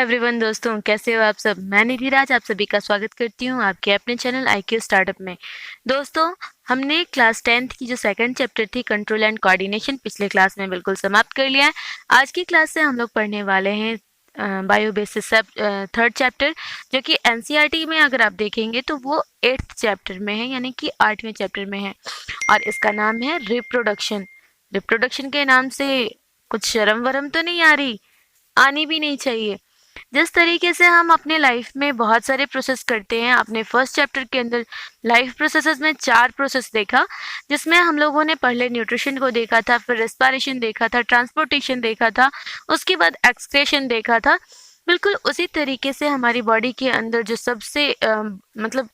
Everyone दोस्तों, कैसे हो आप सब। मैं निधि राज आप सभी का स्वागत करती हूँ आपके अपने चैनल IQ स्टार्टअप में। दोस्तों, हमने क्लास 10th की जो सेकंड चैप्टर थी कंट्रोल एंड कोऑर्डिनेशन पिछले क्लास में बिल्कुल समाप्त कर लिया है। आज की क्लास से हम लोग पढ़ने वाले हैं बायो बेसिस थर्ड चैप्टर, जो कि NCERT में अगर आप देखेंगे तो वो 8th चैप्टर में है, यानी कि 8वें चैप्टर में है और इसका नाम है रिप्रोडक्शन। रिप्रोडक्शन के नाम से कुछ शर्म वरम तो नहीं आ रही, आनी भी नहीं चाहिए। जिस तरीके से हम अपने लाइफ में बहुत सारे प्रोसेस करते हैं, अपने फर्स्ट चैप्टर के अंदर लाइफ प्रोसेसेस में 4 प्रोसेस देखा, जिसमें हम लोगों ने पहले न्यूट्रिशन को देखा था, फिर रेस्पिरेशन देखा था, ट्रांसपोर्टेशन देखा था, उसके बाद एक्सक्रेशन देखा था। बिल्कुल उसी तरीके से हमारी बॉडी के अंदर जो सबसे मतलब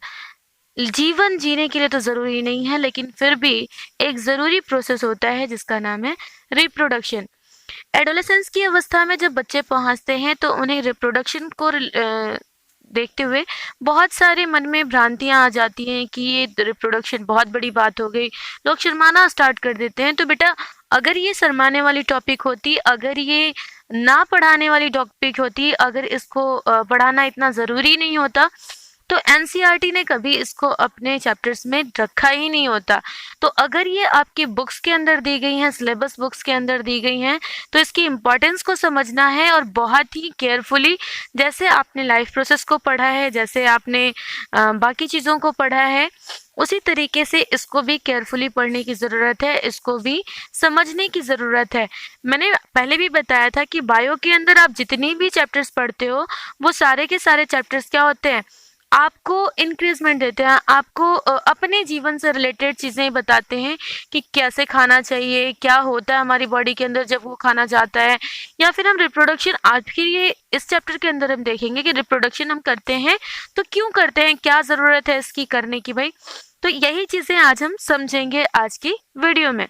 जीवन जीने के लिए तो ज़रूरी नहीं है, लेकिन फिर भी एक ज़रूरी प्रोसेस होता है जिसका नाम है रिप्रोडक्शन। एडोलेसेंस की अवस्था में जब बच्चे पहुंचते हैं तो उन्हें रिप्रोडक्शन को देखते हुए बहुत सारे मन में भ्रांतियां आ जाती हैं कि ये रिप्रोडक्शन बहुत बड़ी बात हो गई। लोग शर्माना स्टार्ट कर देते हैं। तो बेटा, अगर ये शर्माने वाली टॉपिक होती, अगर ये ना पढ़ाने वाली टॉपिक होती, अगर इसको पढ़ाना इतना ज़रूरी नहीं होता, तो NCERT ने कभी इसको अपने चैप्टर्स में रखा ही नहीं होता। तो अगर ये आपकी बुक्स के अंदर दी गई हैं, सिलेबस बुक्स के अंदर दी गई हैं, तो इसकी इम्पोर्टेंस को समझना है और बहुत ही केयरफुली, जैसे आपने लाइफ प्रोसेस को पढ़ा है, जैसे आपने बाकी चीज़ों को पढ़ा है, उसी तरीके से इसको भी केयरफुली पढ़ने की ज़रूरत है, इसको भी समझने की ज़रूरत है। मैंने पहले भी बताया था कि बायो के अंदर आप जितनी भी चैप्टर्स पढ़ते हो, वो सारे के सारे चैप्टर्स क्या होते हैं, आपको इंक्रीजमेंट देते हैं, आपको अपने जीवन से रिलेटेड चीज़ें बताते हैं कि कैसे खाना चाहिए, क्या होता है हमारी बॉडी के अंदर जब वो खाना जाता है। या फिर हम रिप्रोडक्शन, आज के ये इस चैप्टर के अंदर हम देखेंगे कि रिप्रोडक्शन हम करते हैं तो क्यों करते हैं, क्या ज़रूरत है इसकी करने की भाई। तो यही चीज़ें आज हम समझेंगे आज की वीडियो में।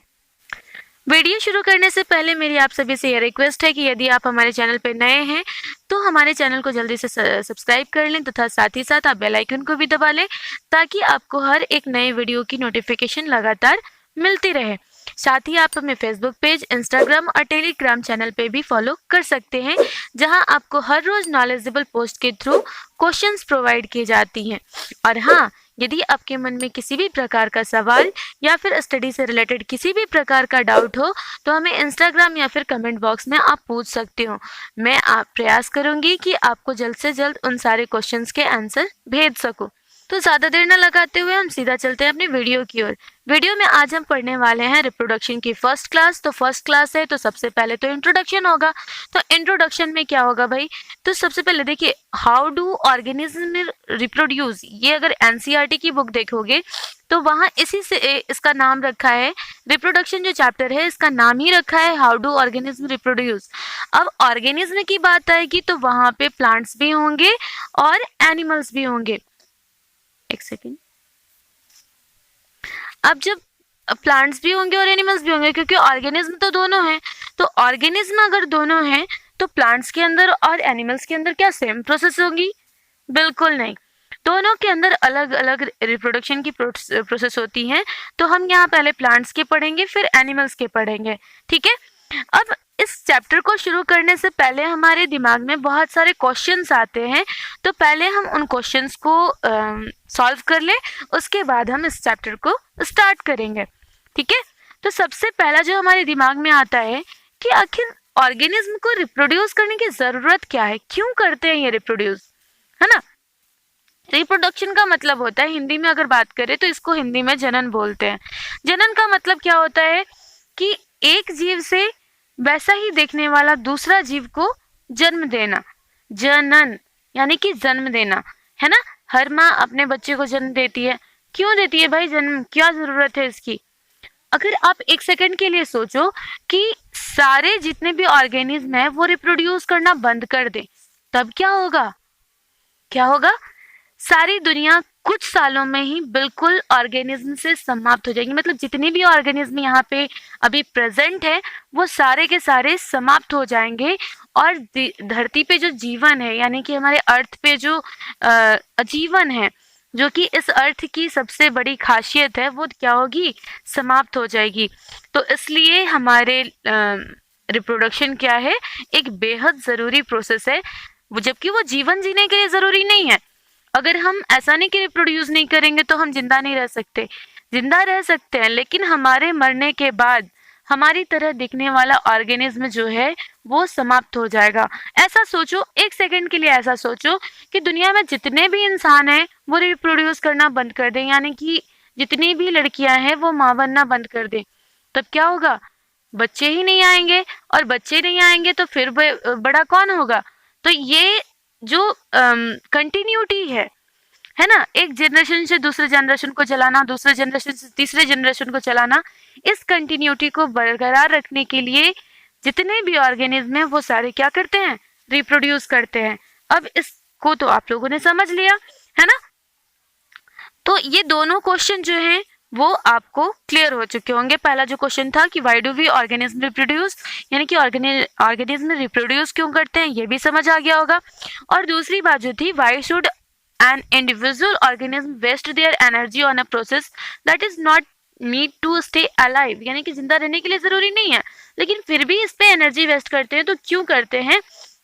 वीडियो शुरू करने से पहले मेरी आप सभी से यह रिक्वेस्ट है कि यदि आप हमारे चैनल पर नए हैं तो हमारे चैनल को जल्दी से सब्सक्राइब कर लें तथा साथ ही साथ आप बेल आइकन को भी दबा लें, ताकि आपको हर एक नए वीडियो की नोटिफिकेशन लगातार मिलती रहे। साथ ही आप हमें फेसबुक पेज, इंस्टाग्राम और टेलीग्राम चैनल पे भी फॉलो कर सकते हैं, जहां आपको हर रोज नॉलेजेबल पोस्ट के थ्रू क्वेश्चंस प्रोवाइड की जाती हैं। और हाँ, यदि आपके मन में किसी भी प्रकार का सवाल या फिर स्टडी से रिलेटेड किसी भी प्रकार का डाउट हो, तो हमें इंस्टाग्राम या फिर कमेंट बॉक्स में आप पूछ सकते हो। मैं प्रयास करूंगी कि आपको जल्द से जल्द उन सारे क्वेश्चंस के आंसर भेज सकूं। तो ज़्यादा देर न लगाते हुए हम सीधा चलते हैं अपनी वीडियो की ओर। वीडियो में आज हम पढ़ने वाले हैं रिप्रोडक्शन की फर्स्ट क्लास। तो फर्स्ट क्लास है तो सबसे पहले तो इंट्रोडक्शन होगा। तो इंट्रोडक्शन में क्या होगा भाई, तो सबसे पहले देखिए, हाउ डू ऑर्गेनिज्म रिप्रोड्यूस। ये अगर NCERT की बुक देखोगे तो वहाँ इसी से इसका नाम रखा है, रिप्रोडक्शन जो चैप्टर है इसका नाम ही रखा है हाउ डू ऑर्गेनिज्म रिप्रोड्यूस। अब ऑर्गेनिज्म की बात आएगी तो वहाँ पे प्लांट्स भी होंगे और एनिमल्स भी होंगे। एक सेकेंड। अब जब प्लांट्स भी होंगे और एनिमल्स भी होंगे, क्योंकि ऑर्गेनिज्म तो दोनों हैं, तो ऑर्गेनिज्म अगर दोनों हैं तो प्लांट्स के अंदर और एनिमल्स के अंदर क्या सेम प्रोसेस होगी? बिल्कुल नहीं, दोनों के अंदर अलग अलग रिप्रोडक्शन की प्रोसेस होती हैं। तो हम यहाँ पहले प्लांट्स के पढ़ेंगे, फिर एनिमल्स के पढ़ेंगे, ठीक है। अब इस चैप्टर को शुरू करने से पहले हमारे दिमाग में बहुत सारे क्वेश्चंस आते हैं, तो पहले हम उन क्वेश्चंस को सॉल्व कर लें, उसके बाद हम इस चैप्टर को स्टार्ट करेंगे, ठीक है। तो सबसे पहला जो हमारे दिमाग में आता है कि आखिर ऑर्गेनिज्म को रिप्रोड्यूस करने की ज़रूरत क्या है, क्यों करते हैं ये रिप्रोड्यूस, है ना। रिप्रोडक्शन का मतलब होता है, हिंदी में अगर बात करें तो इसको हिंदी में जनन बोलते हैं। जनन का मतलब क्या होता है कि एक जीव से वैसा ही देखने वाला दूसरा जीव को जन्म देना। जनन यानी कि जन्म देना, है ना। हर माँ अपने बच्चे को जन्म देती है, क्यों देती है भाई जन्म, क्या जरूरत है इसकी। अगर आप एक सेकंड के लिए सोचो कि सारे जितने भी ऑर्गेनिज्म है वो रिप्रोड्यूस करना बंद कर दे, तब क्या होगा, क्या होगा, सारी दुनिया कुछ सालों में ही बिल्कुल ऑर्गेनिज्म से समाप्त हो जाएगी। मतलब जितनी भी ऑर्गेनिज्म यहाँ पे अभी प्रेजेंट है वो सारे के सारे समाप्त हो जाएंगे, और धरती पे जो जीवन है, यानी कि हमारे अर्थ पे जो जीवन है, जो कि इस अर्थ की सबसे बड़ी खासियत है, वो क्या होगी, समाप्त हो जाएगी। तो इसलिए हमारे रिप्रोडक्शन क्या है, एक बेहद ज़रूरी प्रोसेस है। जबकि वो जीवन जीने के लिए ज़रूरी नहीं है। अगर हम ऐसा नहीं कि रिप्रोड्यूस नहीं करेंगे तो हम जिंदा नहीं रह सकते, जिंदा रह सकते हैं, लेकिन हमारे मरने के बाद हमारी तरह दिखने वाला ऑर्गेनिज्म जो है वो समाप्त हो जाएगा। ऐसा सोचो, एक सेकंड के लिए ऐसा सोचो कि दुनिया में जितने भी इंसान हैं वो रिप्रोड्यूस करना बंद कर दें, यानी कि जितनी भी लड़कियां हैं वो मां बनना बंद कर दें, तब क्या होगा? बच्चे ही नहीं आएंगे, और बच्चे नहीं आएंगे तो फिर बड़ा कौन होगा? तो ये जो कंटिन्यूटी है ना, एक जनरेशन से दूसरे जनरेशन को चलाना, दूसरे जनरेशन से तीसरे जनरेशन को चलाना, इस कंटिन्यूटी को बरकरार रखने के लिए जितने भी ऑर्गेनिज्म हैं वो सारे क्या करते हैं? रिप्रोड्यूस करते हैं। अब इसको तो आप लोगों ने समझ लिया है ना। तो ये दोनों क्वेश्चन जो हैं वो आपको क्लियर हो चुके होंगे। पहला जो क्वेश्चन था कि why do we organism reproduce, यानी कि ऑर्गेनिज्म रिप्रोड्यूस क्यों करते हैं, ये भी समझ आ गया होगा। और दूसरी बात जो थी, why should an individual organism waste their energy on a process that is not need to stay alive, यानी कि जिंदा रहने के लिए जरूरी नहीं है, लेकिन फिर भी इस पे एनर्जी वेस्ट करते हैं। तो क्यों करते हैं?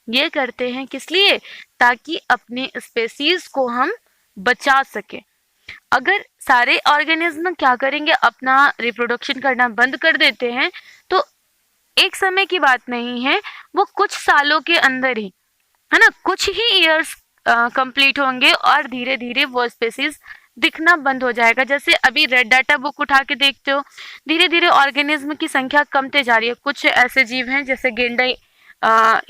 ये करते हैं किस लिए? ताकि अपने स्पेसीज को हम बचा सके। अगर सारे ऑर्गेनिज्म क्या करेंगे, अपना रिप्रोडक्शन करना बंद कर देते हैं, तो एक समय की बात नहीं है, वो कुछ सालों के अंदर ही, है ना, कुछ ही ईयर्स कंप्लीट होंगे और धीरे धीरे वो स्पेसीज दिखना बंद हो जाएगा। जैसे अभी रेड डाटा बुक उठा के देखते हो, धीरे धीरे ऑर्गेनिज्म की संख्या कमते जा रही है। कुछ ऐसे जीव हैं जैसे गेंडा,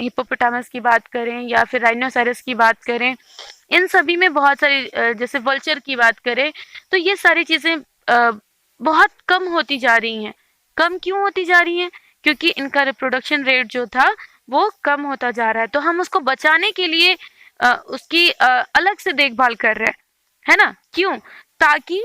हिप्पोपोटामस की बात करें या फिर राइनोसेरस की बात करें, इन सभी में बहुत सारी, जैसे वल्चर की बात करें, तो ये सारी चीज़ें बहुत कम होती जा रही हैं। कम क्यों होती जा रही हैं? क्योंकि इनका रिप्रोडक्शन रेट जो था वो कम होता जा रहा है। तो हम उसको बचाने के लिए उसकी अलग से देखभाल कर रहे हैं, है ना। क्यों? ताकि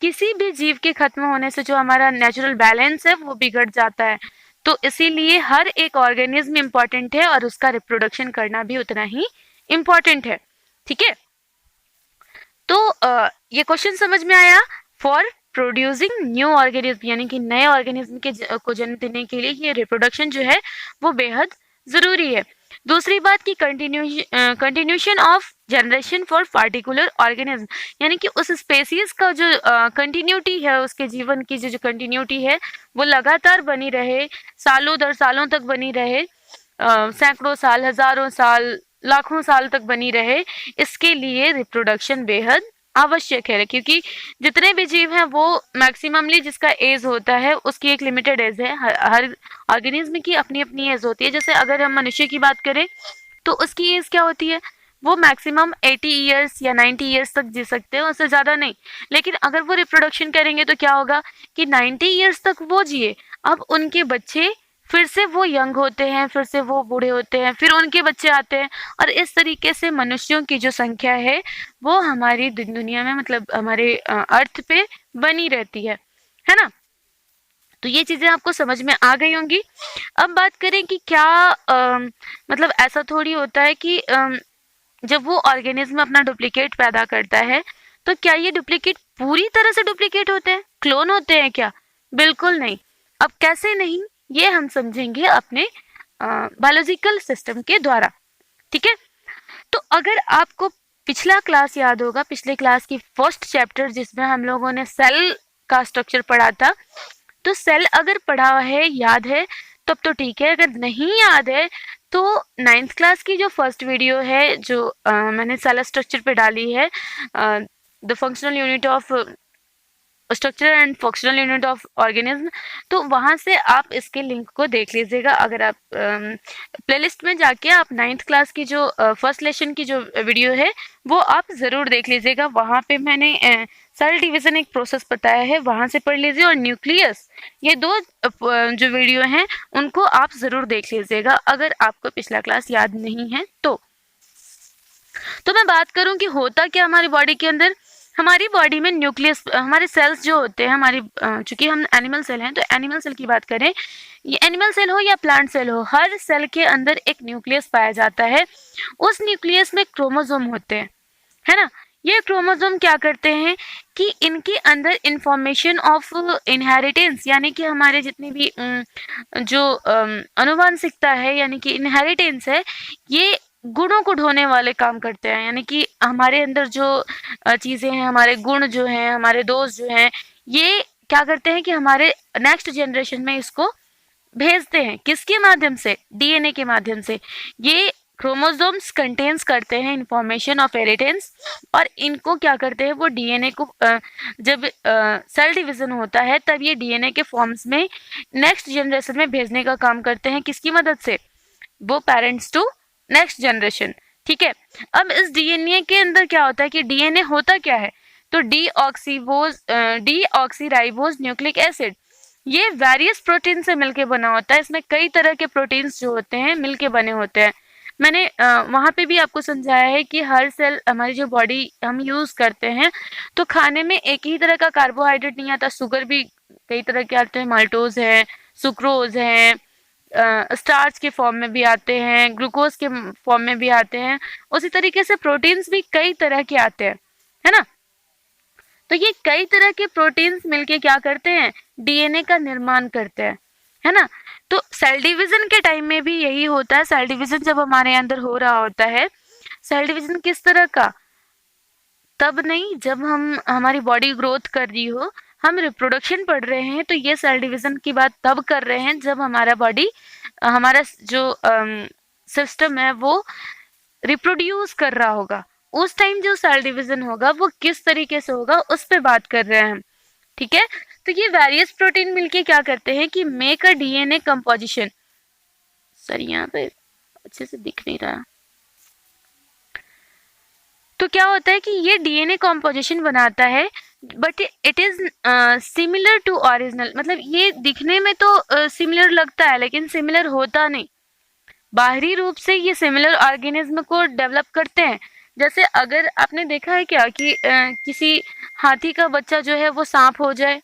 किसी भी जीव के खत्म होने से जो हमारा नेचुरल बैलेंस है वो बिगड़ जाता है। तो इसीलिए हर एक ऑर्गेनिज्म इम्पॉर्टेंट है और उसका रिप्रोडक्शन करना भी उतना ही इम्पॉर्टेंट है। ठीक है, तो ये क्वेश्चन समझ में आया। फॉर प्रोड्यूसिंग न्यू ऑर्गेनिज्म, यानी कि नए ऑर्गेनिज्म के को जन्म देने के लिए ये रिप्रोडक्शन जो है वो बेहद जरूरी है। दूसरी बात की continuation of generation for particular organism, यानी कि उस स्पेसीज का जो कंटिन्यूटी है, उसके जीवन की जो कंटिन्यूटी है वो लगातार बनी रहे, सालों दर सालों तक बनी रहे, सैकड़ों साल, हजारों साल, लाखों साल तक बनी रहे, इसके लिए रिप्रोडक्शन बेहद आवश्यक है। क्योंकि जितने भी जीव हैं वो मैक्सिममली जिसका एज होता है उसकी एक लिमिटेड एज है, हर ऑर्गेनिज्म की अपनी अपनी एज होती है। जैसे अगर हम मनुष्य की बात करें तो उसकी एज क्या होती है? वो मैक्सिमम 80 ईयर्स या 90 ईयर्स तक जी सकते हैं, उससे ज़्यादा नहीं। लेकिन अगर वो रिप्रोडक्शन करेंगे तो क्या होगा कि 90 ईयर्स तक वो जिए, अब उनके बच्चे, फिर से वो यंग होते हैं, फिर से वो बूढ़े होते हैं, फिर उनके बच्चे आते हैं, और इस तरीके से मनुष्यों की जो संख्या है वो हमारी दुनिया में, मतलब हमारे अर्थ पे बनी रहती है ना। तो ये चीज़ें आपको समझ में आ गई होंगी। अब बात करें कि क्या मतलब ऐसा थोड़ी होता है कि जब वो ऑर्गेनिज्म अपना डुप्लीकेट पैदा करता है तो क्या ये डुप्लीकेट पूरी तरह से डुप्लीकेट होते हैं, क्लोन होते हैं क्या? बिल्कुल नहीं। अब कैसे नहीं, ये हम समझेंगे अपने बायोलॉजिकल सिस्टम के द्वारा। ठीक है, तो अगर आपको पिछला क्लास याद होगा, पिछले क्लास की फर्स्ट चैप्टर जिसमें हम लोगों ने सेल का स्ट्रक्चर पढ़ा था, तो सेल अगर पढ़ा है, याद है, तब तो ठीक है। अगर नहीं याद है तो 9th क्लास की जो फर्स्ट वीडियो है जो मैंने सेल स्ट्रक्चर पे डाली है, the functional unit of structure and functional unit of organism, तो वहाँ से आप इसके लिंक को देख लीजिएगा। अगर आप प्लेलिस्ट में जाके आप 9th क्लास की जो फर्स्ट लेसन की जो वीडियो है वो आप ज़रूर देख लीजिएगा। वहाँ पे मैंने सेल डिवीज़न एक प्रोसेस बताया है, वहाँ से पढ़ लीजिए। और न्यूक्लियस, ये दो जो वीडियो हैं उनको आप ज़रूर देख लीजिएगा अगर आपको पिछला क्लास याद नहीं है तो मैं बात करूँ कि होता क्या हमारी बॉडी के अंदर। हमारी बॉडी में न्यूक्लियस, हमारे सेल्स जो होते हैं हमारी, चूंकि हम एनिमल सेल हैं तो एनिमल सेल की बात करें, ये एनिमल सेल हो या प्लांट सेल हो, हर सेल के अंदर एक न्यूक्लियस पाया जाता है। उस न्यूक्लियस में क्रोमोसोम होते हैं, है ना। ये क्रोमोसोम क्या करते हैं कि इनके अंदर इंफॉर्मेशन ऑफ इनहेरिटेंस, यानी कि हमारे जितनी भी जो अनुवांशिकता है, यानी कि इनहेरिटेंस है, ये गुणों को ढोने वाले काम करते हैं, यानी कि हमारे अंदर जो चीज़ें हैं, हमारे गुण जो हैं, हमारे दोष जो हैं, ये क्या करते हैं कि हमारे नेक्स्ट जनरेशन में इसको भेजते हैं। किसके माध्यम से? डीएनए के माध्यम से। ये क्रोमोसोम्स कंटेन्स करते हैं इंफॉर्मेशन ऑफ हेरिटेंस, और इनको क्या करते हैं, वो डीएनए को जब सेल डिवीजन होता है तब ये डीएनए के फॉर्म्स में नेक्स्ट जनरेशन में भेजने का काम करते हैं। किसकी मदद से? वो पेरेंट्स टू नेक्स्ट जनरेशन। ठीक है, अब इस डीएनए के अंदर क्या होता है कि डीएनए होता क्या है, तो डीऑक्सीराइबोज न्यूक्लिक एसिड, ये वेरियस प्रोटीन से मिलके बना होता है। इसमें कई तरह के प्रोटीन्स जो होते हैं मिलके बने होते हैं। मैंने वहाँ पे भी आपको समझाया है कि हर सेल, हमारी जो बॉडी हम यूज़ करते हैं, तो खाने में एक ही तरह का कार्बोहाइड्रेट नहीं आता, शुगर भी कई तरह के आते हैं, माल्टोज है, सुक्रोज है, स्टार्च के फॉर्म में भी आते हैं, ग्लूकोज के फॉर्म में भी आते हैं। उसी तरीके से प्रोटीन्स भी कई तरह के आते हैं, है ना। तो ये कई तरह के प्रोटीन्स मिलके क्या करते हैं, डीएनए का निर्माण करते हैं, है ना। तो सेल डिवीजन के टाइम में भी यही होता है। सेल डिवीजन जब हमारे अंदर हो रहा होता है, सेल डिवीजन किस तरह का? तब नहीं जब हमारी बॉडी ग्रोथ कर रही हो, हम रिप्रोडक्शन पढ़ रहे हैं, तो ये सेल डिवीजन की बात तब कर रहे हैं जब हमारा बॉडी, हमारा जो सिस्टम है वो रिप्रोड्यूस कर रहा होगा। उस टाइम जो सेल डिवीजन होगा वो किस तरीके से होगा, उस पे बात कर रहे हैं हम। ठीक है, तो ये वेरियस प्रोटीन मिलके क्या करते हैं कि make a DNA composition. Sir यहाँ पे अच्छे से दिख नहीं रहा। तो क्या होता है कि ये डीएनए कॉम्पोजिशन बनाता है, but it is similar to original, मतलब ये दिखने में तो सिमिलर लगता है लेकिन सिमिलर होता नहीं। बाहरी रूप से ये सिमिलर ऑर्गेनिज्म को डेवलप करते हैं। जैसे अगर आपने देखा है क्या कि किसी हाथी का बच्चा जो है वो सांप हो जाए,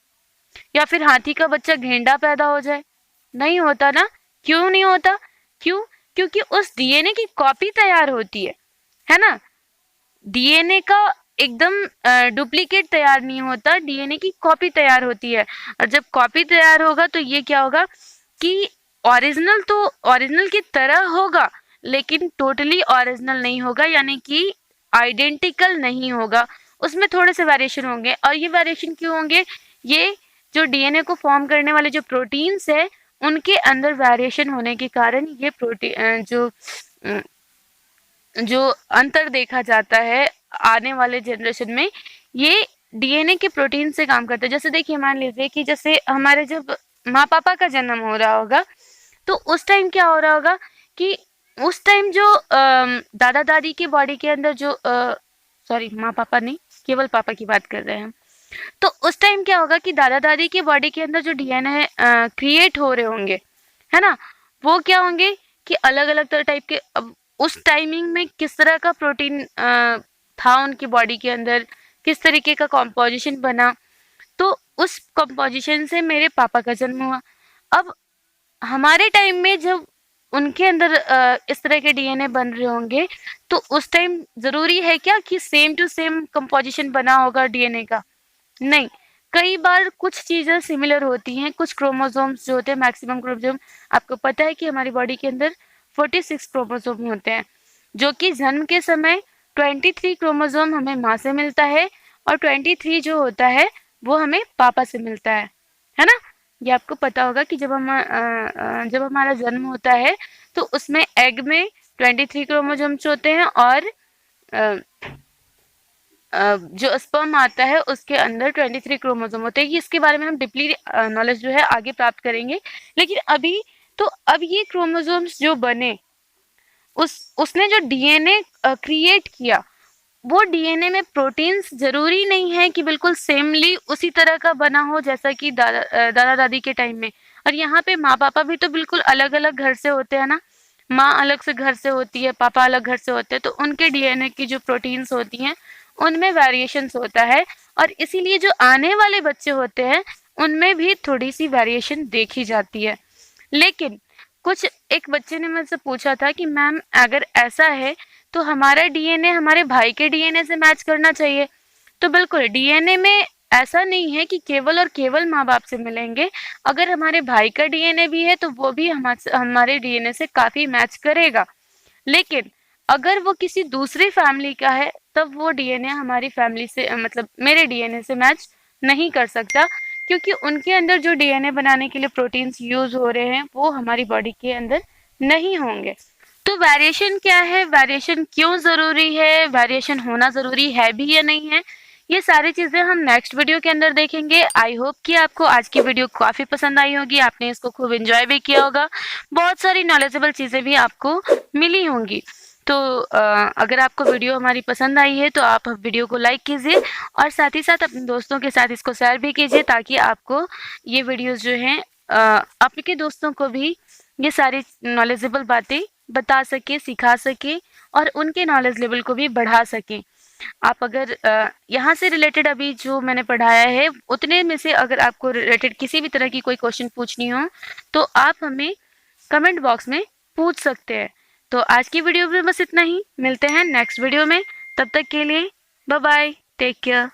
या फिर हाथी का बच्चा गेंडा पैदा हो जाए? नहीं होता ना। क्यों नहीं होता? क्यों? क्योंकि उस डीएनए की कॉपी तैयार होती है ना। डीएनए का एकदम डुप्लीकेट तैयार नहीं होता, डीएनए की कॉपी तैयार होती है। और जब कॉपी तैयार होगा तो ये क्या होगा कि ओरिजिनल तो ओरिजिनल की तरह होगा, लेकिन टोटली ओरिजिनल नहीं होगा, यानी कि आइडेंटिकल नहीं होगा, उसमें थोड़े से वेरिएशन होंगे। और ये वेरिएशन क्यों होंगे? ये जो डीएनए को फॉर्म करने वाले जो प्रोटीन्स है, उनके अंदर वेरिएशन होने के कारण ये प्रोटीन जो अंतर देखा जाता है आने वाले जनरेशन में, ये डीएनए के प्रोटीन से काम करते हैं। जैसे देखिए, मान लीजिए कि जैसे हमारे जब माँ पापा का जन्म हो रहा होगा, तो उस टाइम क्या हो रहा होगा कि उस टाइम जो दादा दादी की बॉडी के अंदर जो सॉरी माँ पापा नहीं, केवल पापा की बात कर रहे हैं हम। तो उस टाइम क्या होगा कि दादा दादी की बॉडी के अंदर जो डीएनए क्रिएट हो रहे होंगे, है ना, वो क्या होंगे कि अलग अलग तरह टाइप के। अब उस टाइमिंग में किस तरह का प्रोटीन था उनकी बॉडी के अंदर, किस तरीके का कॉम्पोजिशन बना, तो उस कॉम्पोजिशन से मेरे पापा का जन्म हुआ। अब हमारे टाइम में जब उनके अंदर इस तरह के डीएनए बन रहे होंगे, तो उस टाइम जरूरी है क्या कि सेम टू सेम कंपोजिशन बना होगा डीएनए का? नहीं, कई बार कुछ चीजें सिमिलर होती हैं। कुछ क्रोमोसोम्स जो होते हैं, मैक्सिमम क्रोमोसोम, आपको पता है कि हमारी बॉडी के अंदर 46 क्रोमोसोम होते हैं, जो कि जन्म के समय 23 क्रोमोसोम हमें माँ से मिलता है, और 23 जो होता है वो हमें पापा से मिलता है ना। ये आपको पता होगा कि जब हमारा जन्म होता है तो उसमें एग में 23 क्रोमोसोम्स होते हैं, और जो स्पर्म आता है उसके अंदर 23 क्रोमोसोम होते हैं। इसके बारे में हम डीपली नॉलेज जो है आगे प्राप्त करेंगे। लेकिन अभी तो अब ये क्रोमोसोम्स जो बने, उसने जो डीएनए क्रिएट किया, वो डीएनए में प्रोटीन्स जरूरी नहीं है कि बिल्कुल सेमली उसी तरह का बना हो जैसा कि दादा दादी के टाइम में। और यहाँ पे माँ पापा भी तो बिल्कुल अलग अलग घर से होते हैं ना। माँ अलग से घर से होती है, पापा अलग घर से होते हैं, तो उनके डीएनए की जो प्रोटीन्स होती हैं उनमें वेरिएशंस होता है, और इसीलिए जो आने वाले बच्चे होते हैं उनमें भी थोड़ी सी वेरिएशन देखी जाती है। लेकिन कुछ एक बच्चे ने मुझसे पूछा था कि मैम अगर ऐसा है तो हमारा डीएनए हमारे भाई के डीएनए से मैच करना चाहिए। तो बिल्कुल, डीएनए में ऐसा नहीं है कि केवल और केवल माँ बाप से मिलेंगे। अगर हमारे भाई का डीएनए भी है तो वो भी हमारे डीएनए से काफी मैच करेगा। लेकिन अगर वो किसी दूसरी फैमिली का है तब वो डीएनए हमारी फैमिली से मतलब मेरे डीएनए से मैच नहीं कर सकता, क्योंकि उनके अंदर जो डीएनए बनाने के लिए प्रोटीन्स यूज हो रहे हैं वो हमारी बॉडी के अंदर नहीं होंगे। तो वेरिएशन क्या है, वेरिएशन क्यों ज़रूरी है, वेरिएशन होना ज़रूरी है भी या नहीं है, ये सारी चीज़ें हम नेक्स्ट वीडियो के अंदर देखेंगे। आई होप कि आपको आज की वीडियो काफ़ी पसंद आई होगी, आपने इसको खूब एंजॉय भी किया होगा, बहुत सारी नॉलेजेबल चीज़ें भी आपको मिली होंगी। तो अगर आपको वीडियो हमारी पसंद आई है तो आप वीडियो को लाइक कीजिए और साथ ही साथ अपने दोस्तों के साथ इसको शेयर भी कीजिए, ताकि आपको ये वीडियोस जो हैं आपके दोस्तों को भी ये सारी नॉलेजेबल बातें बता सके, सिखा सके और उनके नॉलेज लेवल को भी बढ़ा सके। आप अगर यहाँ से रिलेटेड अभी जो मैंने पढ़ाया है उतने में से अगर आपको रिलेटेड किसी भी तरह की कोई क्वेश्चन पूछनी हो तो आप हमें कमेंट बॉक्स में पूछ सकते हैं। तो आज की वीडियो में बस इतना ही, मिलते हैं नेक्स्ट वीडियो में, तब तक के लिए बाय बाय, टेक केयर।